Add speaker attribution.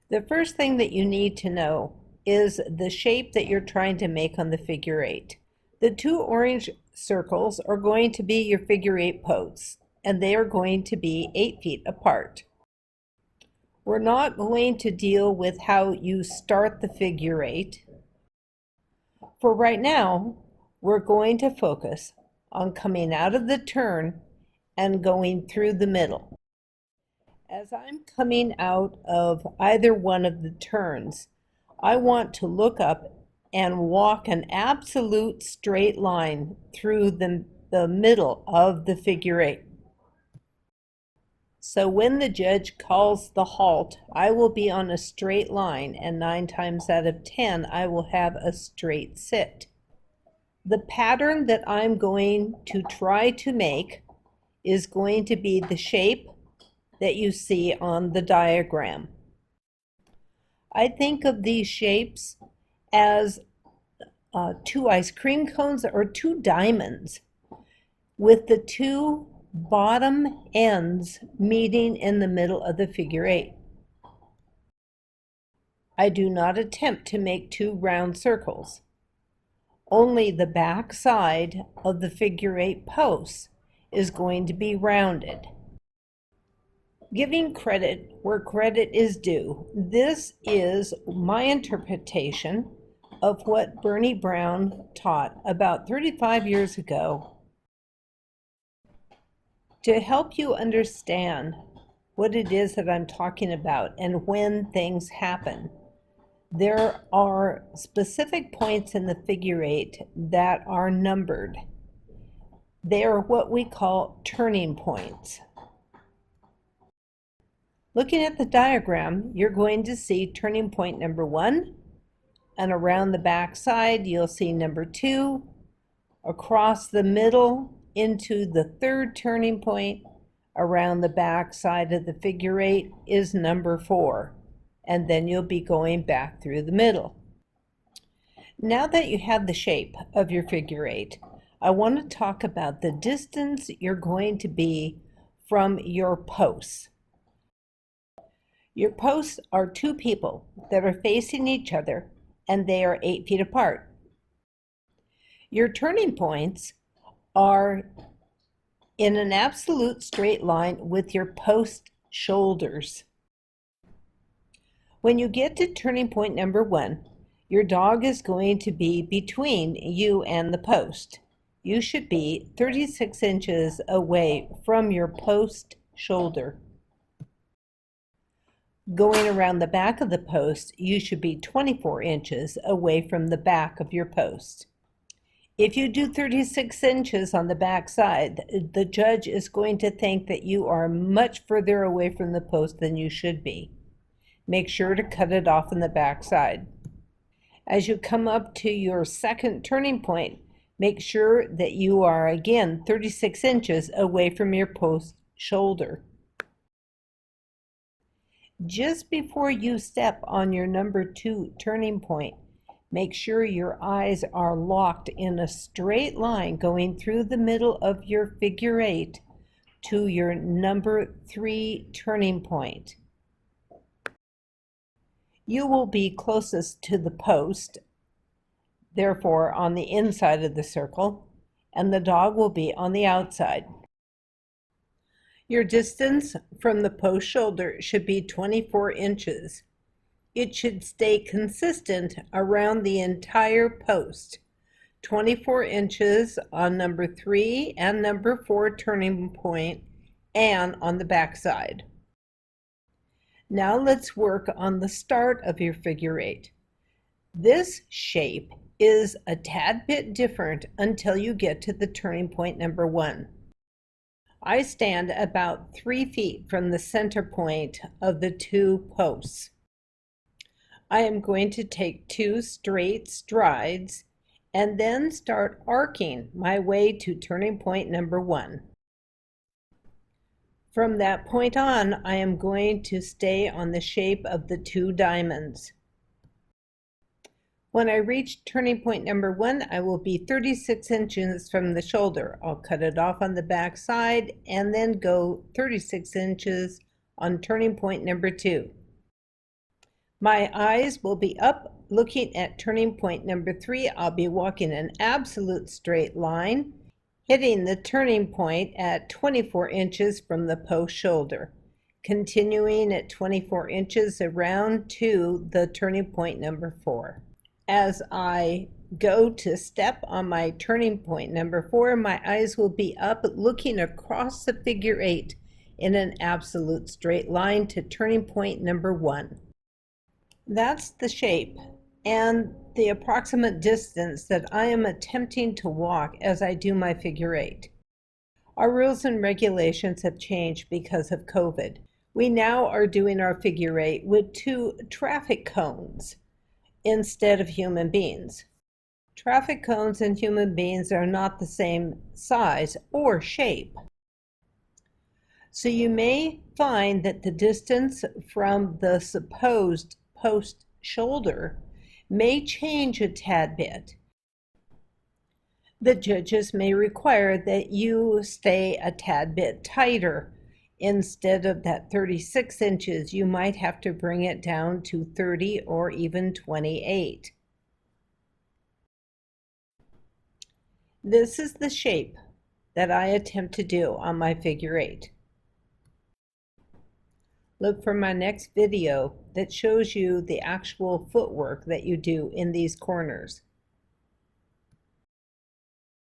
Speaker 1: The first thing that you need to know is the shape that you're trying to make on the figure eight. The two orange circles are going to be your figure eight posts, and they are going to be 8 feet apart. We're not going to deal with how you start the figure eight. For right now, we're going to focus on coming out of the turn and going through the middle. As I'm coming out of either one of the turns, I want to look up and walk an absolute straight line through the middle of the figure eight. So when the judge calls the halt, I will be on a straight line, and 9 times out of 10, I will have a straight sit. The pattern that I'm going to try to make is going to be the shape that you see on the diagram. I think of these shapes as 2 ice cream cones or 2 diamonds, with the 2 bottom ends meeting in the middle of the figure eight. I do not attempt to make 2 round circles. Only the back side of the figure eight posts is going to be rounded. Giving credit where credit is due, this is my interpretation of what Bernie Brown taught about 35 years ago to help you understand what it is that I'm talking about and when things happen. There are specific points in the figure eight that are numbered. They are what we call turning points. Looking at the diagram, you're going to see turning point number 1, and around the back side you'll see number 2, across the middle into the 3rd turning point, around the back side of the figure eight is number 4, and then you'll be going back through the middle. Now that you have the shape of your figure eight, I want to talk about the distance you're going to be from your posts. Your posts are 2 people that are facing each other, and they are 8 feet apart. Your turning points are in an absolute straight line with your post shoulders. When you get to turning point number 1, your dog is going to be between you and the post. You should be 36 inches away from your post shoulder. Going around the back of the post, you should be 24 inches away from the back of your post. If you do 36 inches on the back side, the judge is going to think that you are much further away from the post than you should be. Make sure to cut it off on the back side. As you come up to your 2nd turning point, make sure that you are again 36 inches away from your post shoulder. Just before you step on your number 2 turning point, make sure your eyes are locked in a straight line going through the middle of your figure eight to your number 3 turning point. You will be closest to the post, therefore on the inside of the circle, and the dog will be on the outside. Your distance from the post shoulder should be 24 inches. It should stay consistent around the entire post. 24 inches on number 3 and number 4 turning point and on the back side. Now let's work on the start of your figure eight. This shape is a tad bit different until you get to the turning point number 1. I stand about 3 feet from the center point of the 2 posts. I am going to take 2 straight strides and then start arcing my way to turning point number 1. From that point on, I am going to stay on the shape of the 2 diamonds. When I reach turning point number 1, I will be 36 inches from the shoulder. I'll cut it off on the back side and then go 36 inches on turning point number 2. My eyes will be up looking at turning point number 3. I'll be walking an absolute straight line, hitting the turning point at 24 inches from the post shoulder, continuing at 24 inches around to the turning point number 4. As I go to step on my turning point number 4, my eyes will be up looking across the figure 8 in an absolute straight line to turning point number 1. That's the shape and the approximate distance that I am attempting to walk as I do my figure 8. Our rules and regulations have changed because of COVID. We now are doing our figure 8 with 2 traffic cones instead of human beings. Traffic cones and human beings are not the same size or shape. So you may find that the distance from the supposed post shoulder may change a tad bit. The judges may require that you stay a tad bit tighter. Instead of that 36 inches, you might have to bring it down to 30 or even 28. This is the shape that I attempt to do on my figure 8. Look for my next video that shows you the actual footwork that you do in these corners.